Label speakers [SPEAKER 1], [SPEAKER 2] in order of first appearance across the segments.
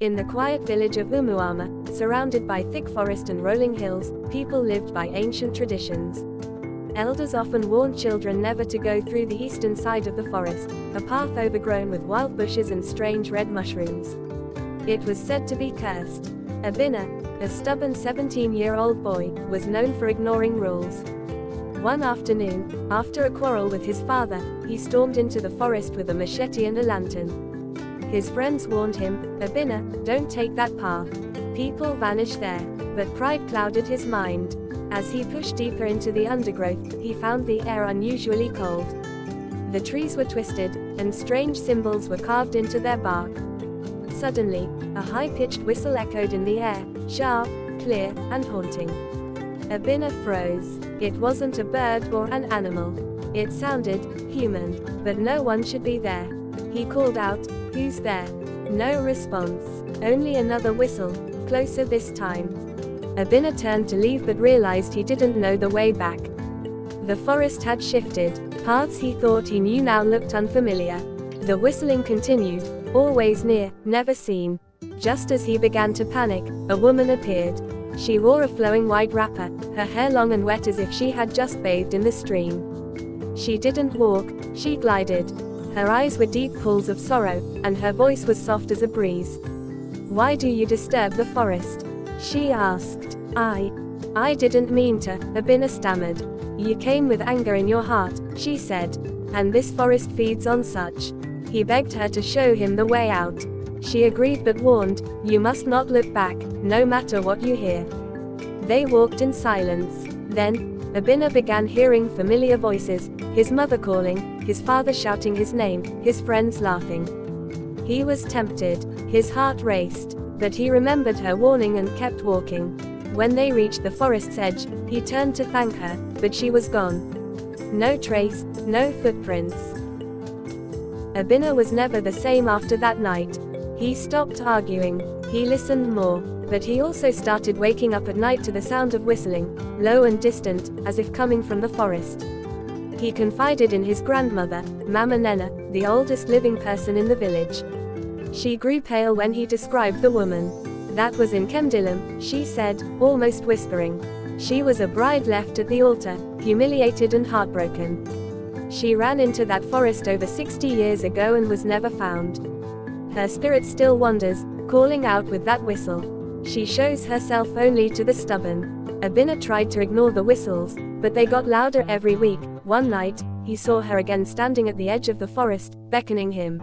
[SPEAKER 1] In the quiet village of Umuama, surrounded by thick forest and rolling hills, people lived by ancient traditions. Elders often warned children never to go through the eastern side of the forest, a path overgrown with wild bushes and strange red mushrooms. It was said to be cursed. Obinna, a stubborn 17-year-old boy, was known for ignoring rules. One afternoon, after a quarrel with his father, he stormed into the forest with a machete and a lantern. His friends warned him, "Obinna, don't take that path. People vanish there." But pride clouded his mind. As he pushed deeper into the undergrowth, he found the air unusually cold. The trees were twisted, and strange symbols were carved into their bark. Suddenly, a high-pitched whistle echoed in the air, sharp, clear, and haunting. Obinna froze. It wasn't a bird or an animal. It sounded human, but no one should be there. He called out, "Who's there?" No response. Only another whistle, closer this time. Obinna turned to leave but realized he didn't know the way back. The forest had shifted. Paths he thought he knew now looked unfamiliar. The whistling continued, always near, never seen. Just as he began to panic, a woman appeared. She wore a flowing white wrapper, her hair long and wet as if she had just bathed in the stream. She didn't walk, she glided. Her eyes were deep pools of sorrow, and her voice was soft as a breeze. "Why do you disturb the forest?" she asked. I didn't mean to," Obinna stammered. "You came with anger in your heart," she said. "And this forest feeds on such." He begged her to show him the way out. She agreed but warned, "You must not look back, no matter what you hear." They walked in silence. Then, Obinna began hearing familiar voices, his mother calling, his father shouting his name, his friends laughing. He was tempted. His heart raced. But he remembered her warning and kept walking. When they reached the forest's edge, he turned to thank her, but she was gone. No trace, no footprints. Obinna was never the same after that night. He stopped arguing. He listened more. But he also started waking up at night to the sound of whistling, low and distant, as if coming from the forest. He confided in his grandmother, Mama Nena, the oldest living person in the village. She grew pale when he described the woman. "That was in Kemdilam," she said, almost whispering. "She was a bride left at the altar, humiliated and heartbroken. She ran into that forest over 60 years ago and was never found. Her spirit still wanders, calling out with that whistle. She shows herself only to the stubborn." Obinna tried to ignore the whistles, but they got louder every week. One night, he saw her again standing at the edge of the forest, beckoning him.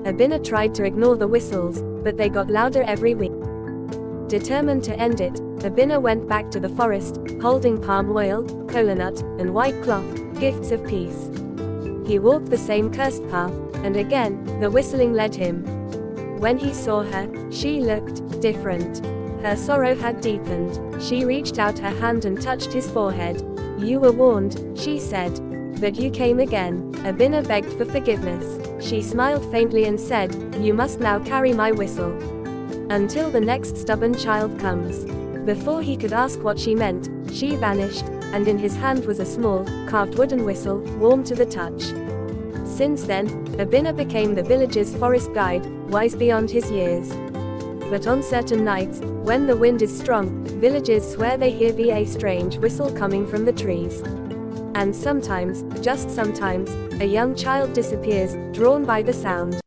[SPEAKER 1] Obinna tried to ignore the whistles, but they got louder every week. Determined to end it, Obinna went back to the forest, holding palm oil, coconut, and white cloth, gifts of peace. He walked the same cursed path, and again, the whistling led him. When he saw her, she looked different. Her sorrow had deepened. She reached out her hand and touched his forehead. "You were warned," she said. "But you came again." Obinna begged for forgiveness. She smiled faintly and said, "You must now carry my whistle. Until the next stubborn child comes." Before he could ask what she meant, she vanished, and in his hand was a small, carved wooden whistle, warm to the touch. Since then, Obinna became the village's forest guide, wise beyond his years. But on certain nights, when the wind is strong, villagers swear they hear a strange whistle coming from the trees. And sometimes, just sometimes, a young child disappears, drawn by the sound.